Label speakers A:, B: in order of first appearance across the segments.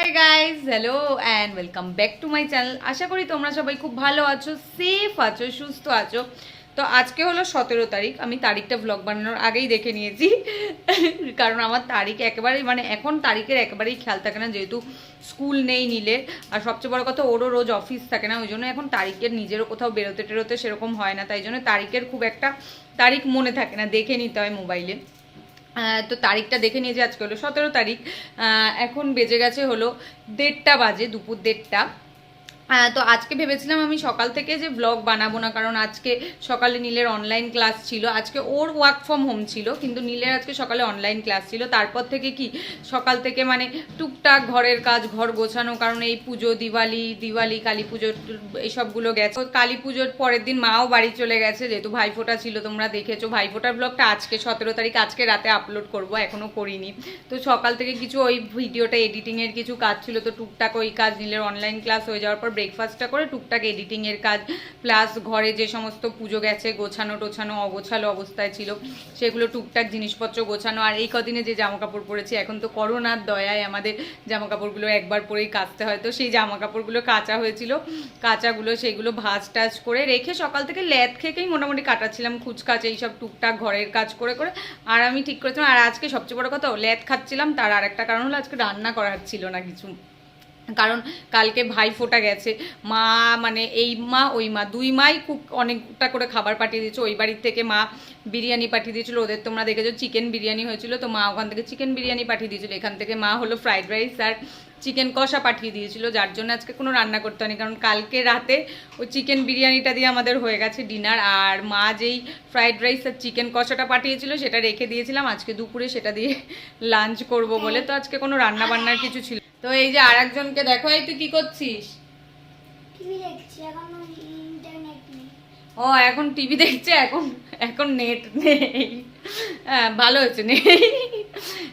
A: Hey guys, hello and welcome back to my channel. আশা করি তোমরা সবাই খুব ভালো আছো, সেফ আছো, সুস্থ আছো। তো আজকে হলো 17 তারিখ। আমি তারিখটা ব্লগ বানানোর আগেই দেখে নিয়েছি, কারণ আমার তারিখ একেবারেই এখন তারিখের একেবারেই খেয়াল থাকে না, যেহেতু স্কুল নেই নীলের। আর সবচেয়ে বড় কথা, ওরও রোজ অফিস থাকে না, ওই জন্য এখন তারিখের নিজেরও কোথাও বেরোতে টেরোতে সেরকম হয় না, তাই জন্য তারিখের খুব একটা তারিখ মনে থাকে না, দেখে নিতে হয় মোবাইলে। তো তারিখটা দেখে নিয়েছি, আজকে হলো 17 তারিখ। এখন বেজে গেছে হলো 1:30 বাজে, দুপুর 1:30। তো আজকে ভেবেছিলাম আমি সকাল থেকে যে ব্লগ বানাবো না, কারণ আজকে সকালে নীলের অনলাইন ক্লাস ছিল। আজকে ওর ওয়ার্ক ফ্রম হোম ছিল, কিন্তু নীলের আজকে সকালে অনলাইন ক্লাস ছিল। তারপর থেকে কি সকাল থেকে মানে টুকটাক ঘরের কাজ, ঘর গোছানো, কারণ এই পুজো, দিওয়ালি, কালী পুজো এইসবগুলো গেছে। কালী পুজোর পরের দিন মাও বাড়ি চলে গেছে, যেহেতু ভাইফোঁটা ছিল, তোমরা দেখেছো। ভাইফোঁটার ব্লগটা আজকে 17 তারিখ, আজকে রাতে আপলোড করব, এখনো করিনি। তো সকাল থেকে কিছু ওই ভিডিওটা এডিটিংয়ের কিছু কাজ ছিল, তো টুকটাক ওই কাজ, নীলের অনলাইন ক্লাস হয়ে যাওয়ার পর ব্রেকফাস্টটা করে টুকটাক এডিটিংয়ের কাজ, প্লাস ঘরে যে সমস্ত পুজো গেছে গোছানো টোছানো, অগোছালো অবস্থায় ছিল সেগুলো টুকটাক জিনিসপত্র গোছানো। আর এই কদিনে যে জামা কাপড় পরেছি, এখন তো করোনার দয়ায় আমাদের জামা কাপড়গুলো একবার পরেই কাচতে হয়, তো সেই জামা কাপড়গুলো কাচা হয়েছিল, কাচাগুলো সেইগুলো ভাজ টাজ করে রেখে সকাল থেকে ল্যাদ খেকেই মোটামুটি কাটাচ্ছিলাম, খুচকাচ এইসব টুকটাক ঘরের কাজ করে করে। আর আমি ঠিক করেছিলাম, আর আজকে সবচেয়ে বড় কথা, ল্যাদ খাচ্ছিলাম, তার আর একটা কারণ হলো আজকে রান্না করার ছিল না কিছু, কারণ কালকে ভাইফোঁটা গেছে। মা মানে এই মা ওই মা, দুই মাই খুব অনেকটা করে খাবার পাঠিয়ে দিয়েছে। ওই বাড়ির থেকে মা বিরিয়ানি পাঠিয়ে দিয়েছিল, ওদের তোমরা দেখেছো চিকেন বিরিয়ানি হয়েছিল, তো মা ওখান থেকে চিকেন বিরিয়ানি পাঠিয়ে দিয়েছিল। এখান থেকে মা হলো ফ্রাইড রাইস আর চিকেন কষা পাঠিয়ে দিয়েছিল, যার জন্য আজকে কোনো রান্না করতে হয়নি, কারণ কালকে রাতে ওই চিকেন বিরিয়ানিটা দিয়ে আমাদের হয়ে গেছে ডিনার। আর মা যেই ফ্রাইড রাইস আর চিকেন কষাটা পাঠিয়েছিল সেটা রেখে দিয়েছিলাম, আজকে দুপুরে সেটা দিয়ে লাঞ্চ করব বলে। তো আজকে কোনো রান্না বান্নার কিছু ছিল। তো এই যে আর একজনকে দেখো, এই তুই কি করছিস?
B: টিভি দেখছি, এখন ইন্টারনেট নেই।
A: ও এখন টিভি দেখছে, এখন নেট নেই। হ্যাঁ ভালো হয়েছে নেই।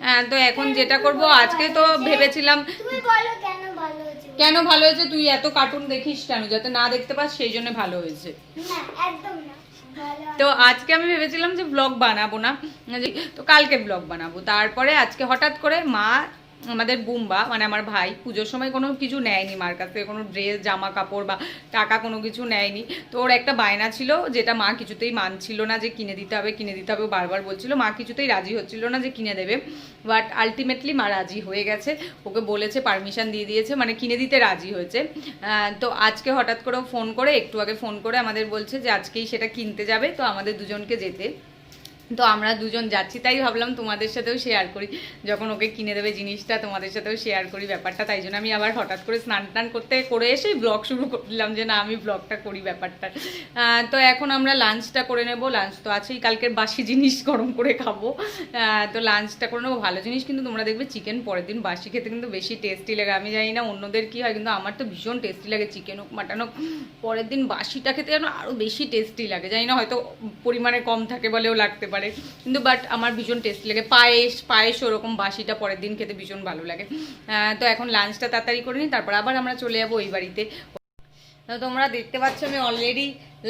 A: হ্যাঁ তো এখন যেটা করব, আজকে তো ভেবেছিলাম,
B: তুমি বলো কেন ভালো হয়েছে?
A: কেন ভালো হয়েছে, তুই এত কার্টুন দেখিস কেন? যাতে না দেখতে পাস সেই জন্য ভালো হয়েছে।
B: না একদম না, ভালো।
A: তো আজকে আমি ভেবেছিলাম যে ব্লগ বানাবো না, তো কালকে ব্লগ বানাবো। তারপরে আজকে হঠাৎ করে মা, আমাদের বুম্বা মানে আমার ভাই, পুজোর সময় কোনো কিছু নেয়নি মার কাছ থেকে, কোনো ড্রেস জামা কাপড় বা টাকা কোনো কিছু নেয়নি। তো ওর একটা বায়না ছিল, যেটা মা কিছুতেই মানছিল না, যে কিনে দিতে হবে কিনে দিতে হবে, বারবার বলছিল। মা কিছুতেই রাজি হচ্ছিল না যে কিনে দেবে, বাট আলটিমেটলি মা রাজি হয়ে গেছে। ওকে বলেছে, পারমিশন দিয়ে দিয়েছে, মানে কিনে দিতে রাজি হয়েছে। তো আজকে হঠাৎ করে ফোন করে, একটু আগে ফোন করে আমাদের বলছে যে আজকেই সেটা কিনতে যাবে, তো আমাদের দুজনকে যেতে। তো আমরা দুজন যাচ্ছি, তাই ভাবলাম তোমাদের সাথেও শেয়ার করি, যখন ওকে কিনে দেবে জিনিসটা তোমাদের সাথেও শেয়ার করি ব্যাপারটা। তাই জন্য আমি আবার হঠাৎ করে স্নান টান করে এসেই ব্লগ শুরু করলাম, যে না আমি ব্লগটা করি ব্যাপারটা। তো এখন আমরা লাঞ্চটা করে নেবো, লাঞ্চ তো আছেই, কালকের বাসি জিনিস গরম করে খাবো। তো লাঞ্চটা করে নেবো, ভালো জিনিস, কিন্তু তোমরা দেখবে চিকেন পরের দিন বাসি খেতে কিন্তু বেশি টেস্টি লাগে। আমি জানি না অন্যদের কী হয়, কিন্তু আমার তো ভীষণ টেস্টি লাগে, চিকেন হোক মাটন হোক, পরের দিন বাসিটা খেতে যেন আরও বেশি টেস্টি লাগে। জানি না, হয়তো পরিমাণে কম থাকে বলেও লাগতে পারে, কিন্তু বাট আমার ভীষণ টেস্টি লাগে। পায়েস ওরকম বাসিটা পরের দিন খেতে ভীষণ ভালো লাগে। তো এখন লাঞ্চটা তাড়াতাড়ি করে নিই, তারপর আবার আমরা চলে যাবো ওই বাড়িতে। তো তোমরা দেখতে পাচ্ছ আমি অলরেডি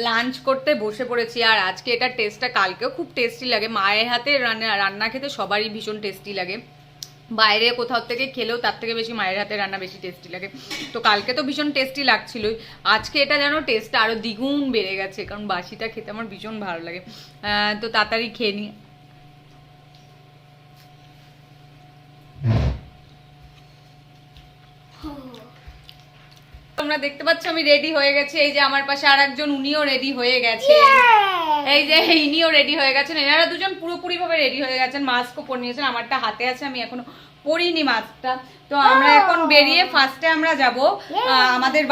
A: লাঞ্চ করতে বসে পড়েছি। আর আজকে এটার টেস্টটা কালকেও খুব টেস্টি লাগে, মায়ের হাতে রান্না খেতে সবারই ভীষণ টেস্টি লাগে। বাইরে কোথাও থেকে খেলেও তার থেকে বেশি মায়ের হাতে রান্না বেশি টেস্টি লাগে। তো কালকে তো ভীষণ টেস্টি লাগছিলই, আজকে এটা যেন টেস্টটা আরও দ্বিগুণ বেড়ে গেছে, কারণ বাসিটা খেতে আমার ভীষণ ভালো লাগে। তো তাড়াতাড়ি খেয়ে নিই। তোমরা দেখতে পাচ্ছ আমি রেডি হয়ে গেছি, এই যে আমার পাশে আর একজন, উনিও রেডি হয়ে গেছে। এই যে ইনিও রেডি হয়ে গেছেন, এনারা দুজন পুরোপুরি ভাবে রেডি হয়ে গেছেন, মাস্কও পরে নিয়েছেন। আমারটা হাতে আছে, আমি এখনো পরিনি মাস্কটা। তো আমরা এখন বেরিয়ে ফার্স্টে আমরা যাব আমাদের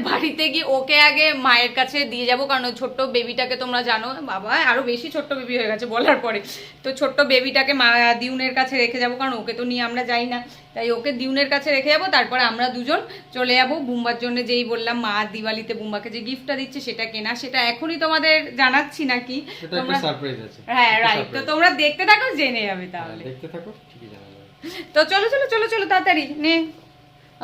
A: বাড়িতে গিয়ে ওকে আগে মায়ের কাছে দিয়ে যাব, কারণ ওই ছোট্ট বেবিটাকে তোমরা জানো, বাবা আরো বেশি ছোট্ট বেবি হয়ে গেছে বলার পরে। তো ছোট্ট বেবিটাকে মা দিউনের কাছে রেখে যাব, কারণ ওকে তো নিয়ে আমরা যাই না, তাই ওকে দিউনের কাছে রেখে যাবো। তারপরে আমরা দুজন চলে যাবো বুম্বার জন্য, যেই বললাম মা দিওয়ালিতে বুম্বাকে যে গিফটটা দিচ্ছে সেটা কেনা, সেটা এখনই তোমাদের জানাচ্ছি নাকি তোমরা? হ্যাঁ রাইট, তো তোমরা দেখতে থাকো, জেনে যাবে তাহলে।
C: দেখতে থাকো, ঠিকই জানা যাবে।
A: তো চলো চলো চলো চলো তাড়াতাড়ি নে।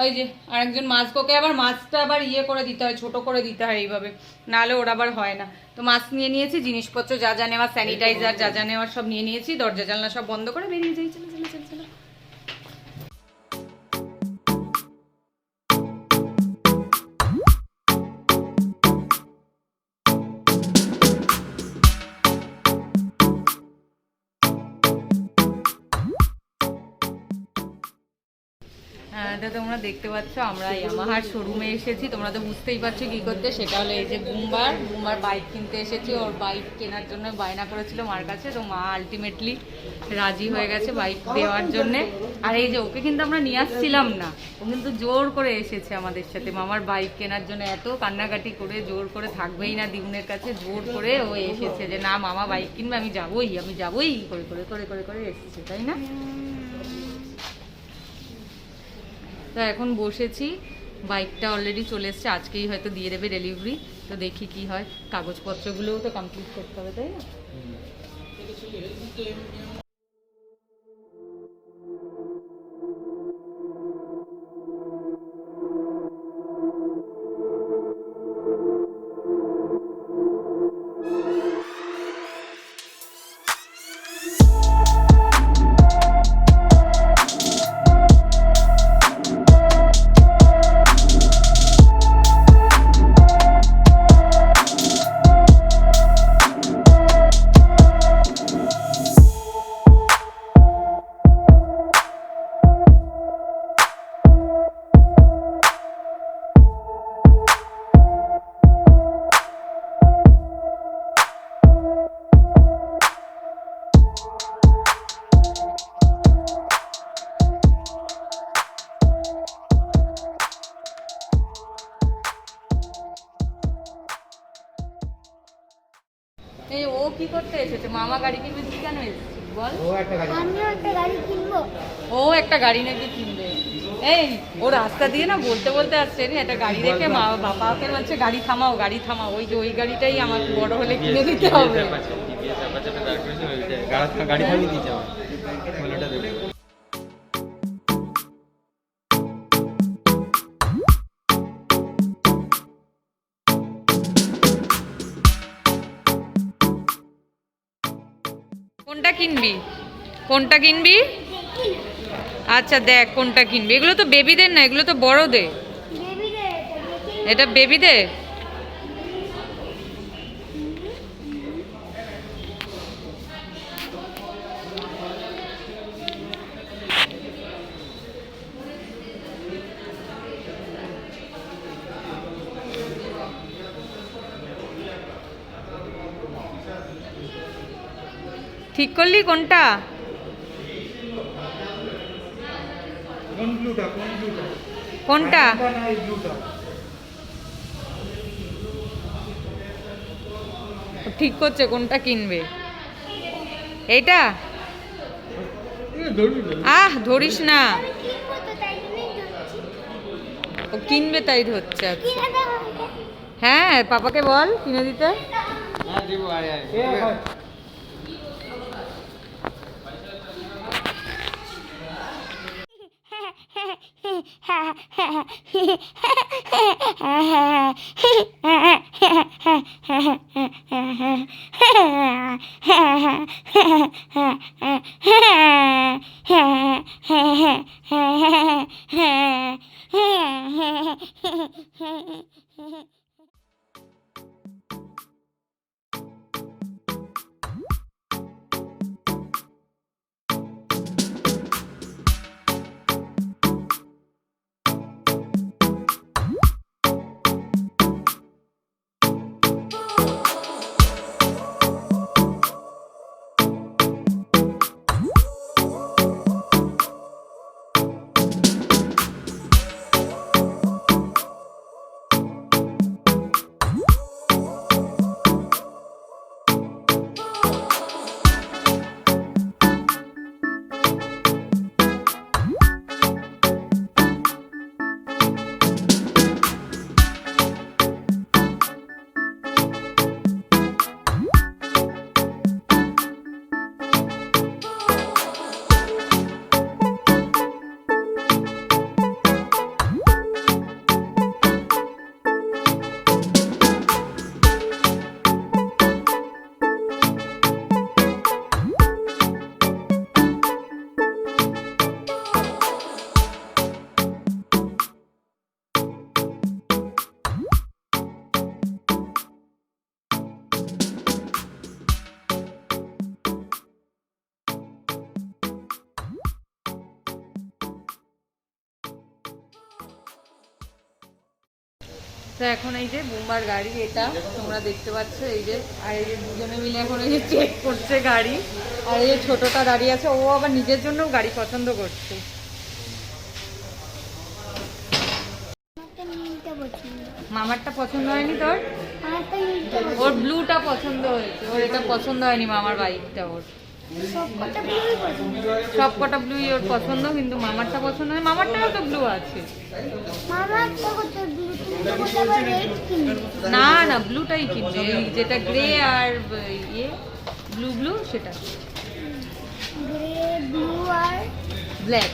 A: ওই যে আরেকজন মাস্ক, ওকে আবার মাস্কটা আবার ইয়ে করে দিতে হয়, ছোট করে দিতে হয় এইভাবে, নাহলে ওর আবার হয় না। তো মাস্ক নিয়ে নিয়েছি, জিনিসপত্র যা যা নেওয়ার, স্যানিটাইজার যা যা নেওয়ার সব নিয়ে নিয়েছি, দরজা জানলা সব বন্ধ করে বেরিয়ে যাই। চলো চলো চলো চলো। ব্যাকগ্রাউন্ডে তোমরা দেখতে পাচ্ছ আমরা ইয়ামাহার শোরুমে এসেছি। তোমরা তো বুঝতেই পারছো কি করতে। সেটা হলো এই যে বুম্বার বাইক কিনতে এসেছি। ওর বাইক কেনার জন্য বায়না করেছিল মার কাছে, তো মা আলটিমেটলি রাজি হয়ে গেছে বাইক দেওয়ার জন্যে। আর এই যে ওকে কিন্তু আমরা নিয়ে আসছিলাম না, ও কিন্তু জোর করে এসেছে আমাদের সাথে মামার বাইক কেনার জন্য। এত কান্নাকাটি করে জোর করে থাকবেই না দিউনের কাছে, জোর করে ও এসেছে যে না মামা বাইক কিনবে, আমি যাবোই করে করে করে করে করে এসেছে, তাই না? তো এখন বসেছি, বাইকটা অলরেডি চলে এসছে, আজকেই হয়তো দিয়ে দেবে ডেলিভারি। তো দেখি কি হয়, কাগজপত্রগুলোও তো কমপ্লিট করতে হবে, তাই না? এই ও কি করতে এসেছে? মামা গাড়ি কিনবে, তুই কেন এসেছিস বল?
B: আমিও একটা গাড়ি কিনবো।
A: ও একটা গাড়ি নাকি কিনবে। এই ও রাস্তা দিয়ে না বলতে বলতে আসছে রে, একটা গাড়ি দেখে মা বাবাকে বলছে গাড়ি থামাও গাড়ি থামাও, ওই যে ওই গাড়িটাই আমার বড় হলে কিনে দিতে হবে।
C: গাড়ি থামিয়ে দিয়েছে আমার।
A: কোনটা কিনবি? কোনটা কিনবি? আচ্ছা দেখ কোনটা কিনবি। এগুলো তো বেবিদের না, এগুলো তো বড়দের। এটা বেবিদের। ঠিক করলি কোনটা? কোনটা? ঠিক করছে কোনটা কিনবে। এইটা? ধরিস না, ও কিনবে তাই ধরছে। আচ্ছা হ্যাঁ, পাপাকে বল কিনে দিতে। তো এখন এই যে বুম্বার গাড়ি, এটা তোমরা দেখতে পাচ্ছ, এই যে আর এই যে দুজনে মিলে এখন এই যে চেক করছে গাড়ি। আর এই যে ছোটটা দাঁড়িয়ে আছে, ও আবার নিজের জন্যও গাড়ি পছন্দ করছে। মামারটা পছন্দ হয়নি তোর? ওর ব্লুটা পছন্দ হয়েছে, ওর এটা পছন্দ হয়নি মামার বাইকটা। ওর সবকটা ব্লুই ওর পছন্দ, কিন্তু মামারটা পছন্দ হয়। মামারটাও তো ব্লু আছে। না না, ব্লুটাই কিনবে, যেটা গ্রে আর ইয়ে ব্লু ব্লু সেটা, ব্ল্যাক।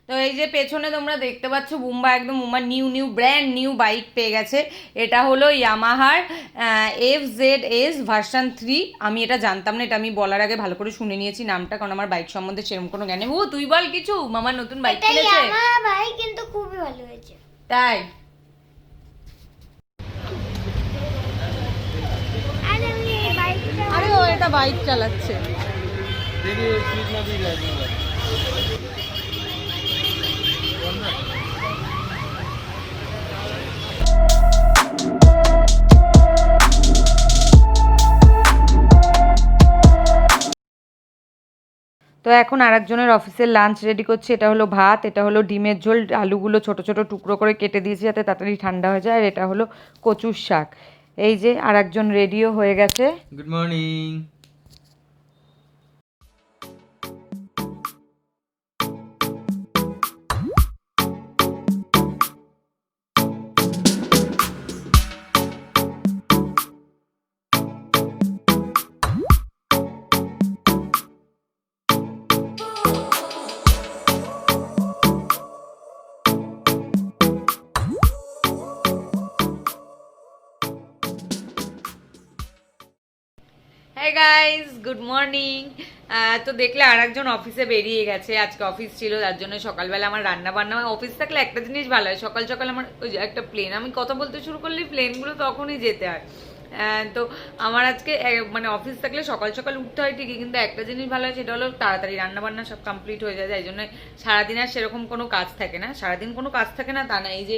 A: তো এই যে পেছনে তোমরা দেখতে পাচ্ছ বুম্বা একদম Bumba new brand new bike পেয়ে গেছে। এটা হলো ইয়ামাহার FZS ভার্সন 3। আমি এটা জানতাম না, এটা আমি বলার আগে ভালো করে শুনে নিয়েছি নামটা, কারণ আমার বাইক সম্বন্ধে সেরকম কোনো জ্ঞান নেই। ও তুই বল কিছু, মামার নতুন বাইক কিনেছে।
B: ইয়ামাহা বাইক কিন্তু খুবই ভালো হয়েছে।
A: তাই আরে ও এটা বাইক চালাচ্ছে। তো এখন আরেকজনের অফিসের লাঞ্চ রেডি করছে। এটা হলো ভাত, এটা হলো ডিমের ঝোল, আলুগুলো ছোট ছোট টুকরো করে কেটে দিয়েছি যাতে তাড়াতাড়ি ঠান্ডা হয়ে যায়। আর এটা হলো কচুর শাক। এই যে আরেকজন রেডিও হয়ে গেছে।
C: Good morning.
A: Hi guys, good morning. তো দেখলে আরেকজন অফিসে বেরিয়ে গেছে, আজকে অফিস ছিল, তার জন্য সকালবেলা আমার রান্না বান্না। অফিস থাকলে একটা জিনিস ভালো হয়, সকাল সকাল আমার ওই যে একটা প্লেন, আমি কথা বলতে শুরু করলে প্লেনগুলো তখনই যেতে হয়। তো আমার আজকে মানে অফিস থাকলে সকাল সকাল উঠতে হয় ঠিকই, কিন্তু একটা জিনিস ভালো হয়, সেটা হলো তাড়াতাড়ি রান্না বান্না সব কমপ্লিট হয়ে যায়। তাই জন্য সারাদিন আর সেরকম কোনো কাজ থাকে না। সারাদিন কোনো কাজ থাকে না তা না, এই যে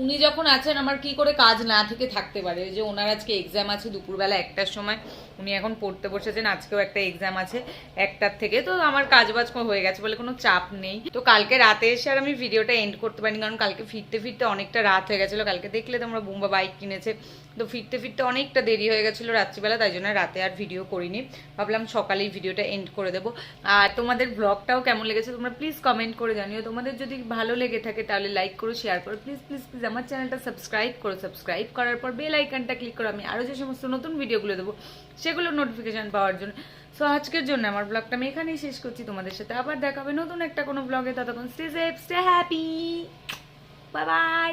A: উনি যখন আছেন আমার কি করে কাজ না থেকে থাকতে পারে। ওই যে ওনার আজকে এক্সাম আছে দুপুরবেলা 1টার সময়, উনি এখন পড়তে বসেছেন, আজকেও একটা এক্সাম আছে 1টার থেকে। তো আমার কাজ বাজ হয়ে গেছে বলে কোনো চাপ নেই। তো কালকে রাতে এসে আর আমি ভিডিওটা এন্ড করতে পারিনি, কারণ কালকে ফিরতে ফিরতে অনেকটা রাত হয়ে গেছিলো। কালকে দেখলে তোমরা বুম্বা বাইক কিনেছে, তো ফিরতে ফিরতে অনেকটা দেরি হয়ে গেছিলো রাত্রিবেলা, তাই জন্য রাতে আর ভিডিও করিনি। ভাবলাম সকালেই ভিডিওটা এন্ড করে দেবো। আর তোমাদের ব্লগটাও কেমন লেগেছে তোমরা প্লিজ কমেন্ট করে জানিও। তোমাদের যদি ভালো লেগে থাকে তাহলে লাইক করো, শেয়ার করো, প্লিজ প্লিজ প্লিজ আমার চ্যানেলটা সাবস্ক্রাইব করো। সাবস্ক্রাইব করার পর বেল আইকনটা ক্লিক করো, আমি আরও যে সমস্ত নতুন ভিডিওগুলো দেবো সেগুলোর নোটিফিকেশন পাওয়ার জন্য। সো আজকের জন্য আমার ব্লগটা আমি এখানেই শেষ করছি। তোমাদের সাথে আবার দেখা হবে নতুন একটা কোনো ব্লগে, ততক্ষণ stay safe, stay happy, bye bye.